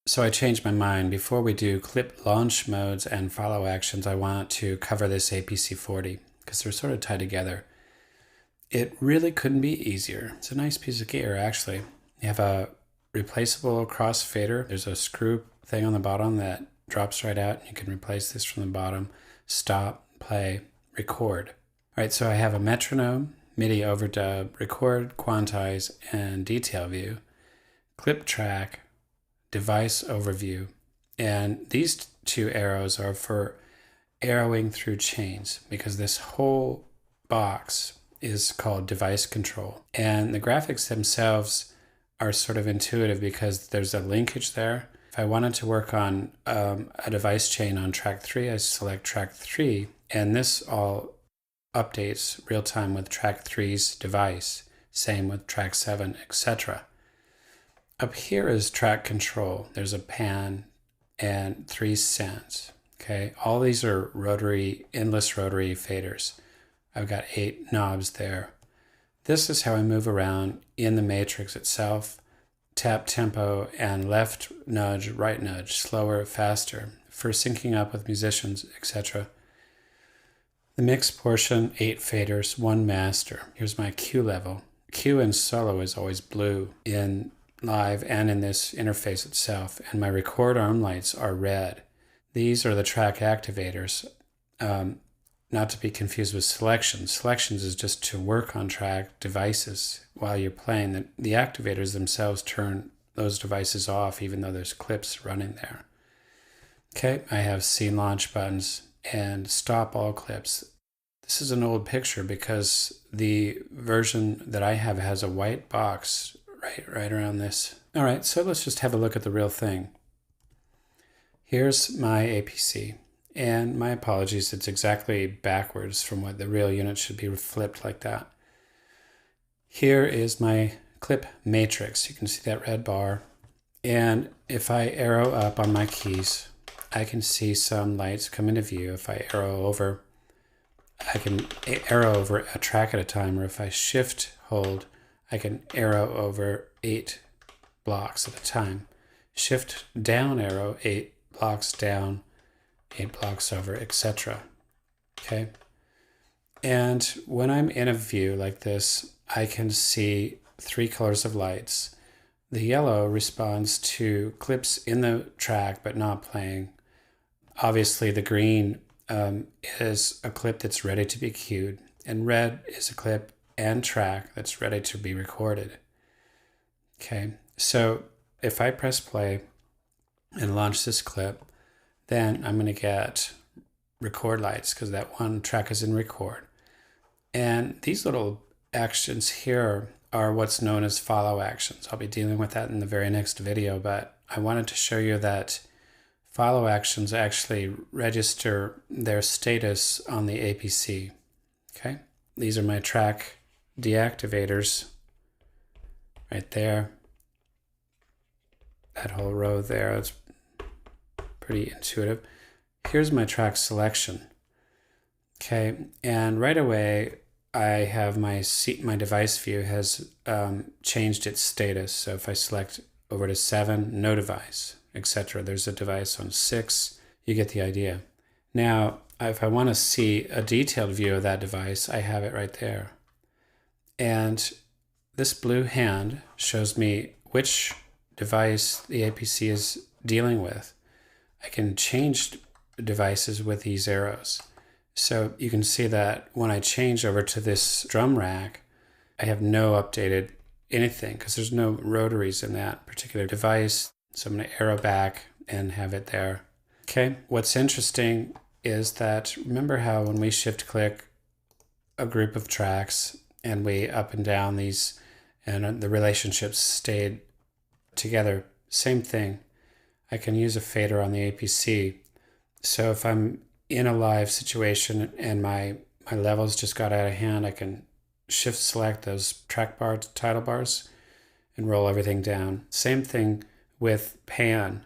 So I changed my mind. Before we do clip launch modes and follow actions, I want to cover this APC 40 because they're sort of tied together. It really couldn't be easier. It's a nice piece of gear, actually. You have a replaceable crossfader. There's a screw thing on the bottom that drops right out. You can replace this from the bottom. Stop, play, record. All right, so I have a metronome, MIDI overdub, record, quantize, and detail view, clip track, device overview. And these two arrows are for arrowing through chains because this whole box is called device control. And the graphics themselves are sort of intuitive because there's a linkage there. If I wanted to work on a device chain on track 3, I select track 3, and this all updates real time with track 3's device. Same with track 7, etc. Up here is track control. There's a pan and 3 cents. Okay, all these are rotary, endless rotary faders. I've got 8 knobs there. This is how I move around in the matrix itself. Tap tempo and left nudge, right nudge, slower, faster, for syncing up with musicians, etc. The mix portion, 8 faders, 1 master. Here's my Q level. Q in solo is always blue in live and in this interface itself, and my record arm lights are red. These are the track activators, not to be confused with selections. Selections is just to work on track devices while you're playing. The activators themselves turn those devices off even though there's clips running there. Okay, I have scene launch buttons and stop all clips. This is an old picture because the version that I have has a white box right around this. All right, so let's just have a look at the real thing. Here's my APC, and my apologies, it's exactly backwards from what the real unit should be flipped like that. Here is my clip matrix. You can see that red bar, and if I arrow up on my keys, I can see some lights come into view. If I arrow over, I can arrow over a track at a time, or if I shift hold, I can arrow over 8 blocks at a time. Shift down arrow, 8 blocks down, 8 blocks over, etc. Okay? And when I'm in a view like this, I can see 3 colors of lights. The yellow responds to clips in the track but not playing. Obviously, the green is a clip that's ready to be cued, and red is a clip and track that's ready to be recorded. Okay, so if I press play and launch this clip, then I'm going to get record lights because that one track is in record. And these little actions here are what's known as follow actions. I'll be dealing with that in the very next video, but I wanted to show you that follow actions actually register their status on the APC. Okay, these are my track deactivators right there. That whole row there, it's pretty intuitive. Here's my track selection. Okay, and right away I have my device view has changed its status. So if I select over to 7, no device, etc. There's a device on 6. You get the idea. Now, if I want to see a detailed view of that device, I have it right there. And this blue hand shows me which device the APC is dealing with. I can change devices with these arrows. So you can see that when I change over to this drum rack, I have no updated anything because there's no rotaries in that particular device. So I'm going to arrow back and have it there. Okay, what's interesting is that, remember how when we shift click a group of tracks and we up and down these and the relationships stayed together, same thing. I can use a fader on the APC. So if I'm in a live situation and my levels just got out of hand, I can shift select those track bars, title bars, and roll everything down. Same thing with pan.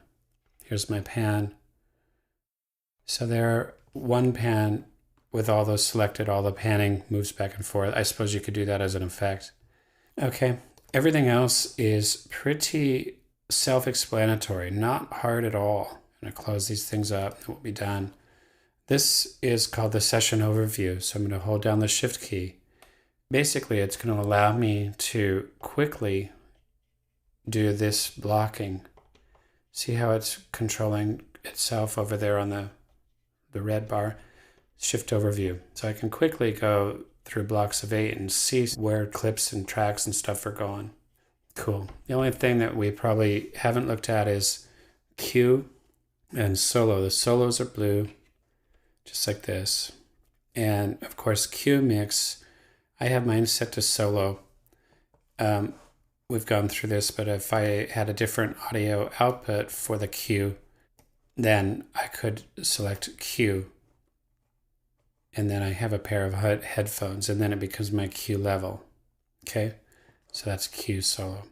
Here's my pan. So there, one pan with all those selected, all the panning moves back and forth. I suppose you could do that as an effect. Okay, everything else is pretty self-explanatory, not hard at all. I'm going to close these things up and we'll be done. This is called the session overview. So I'm going to hold down the shift key. Basically, it's going to allow me to quickly do this blocking. See how it's controlling itself over there on the red bar? Shift overview. So I can quickly go through blocks of 8 and see where clips and tracks and stuff are going. Cool. The only thing that we probably haven't looked at is cue and solo. The solos are blue, just like this. And of course, cue mix, I have mine set to solo. We've gone through this, but if I had a different audio output for the cue, then I could select cue. And then I have a pair of headphones, and then it becomes my cue level. Okay, so that's cue solo.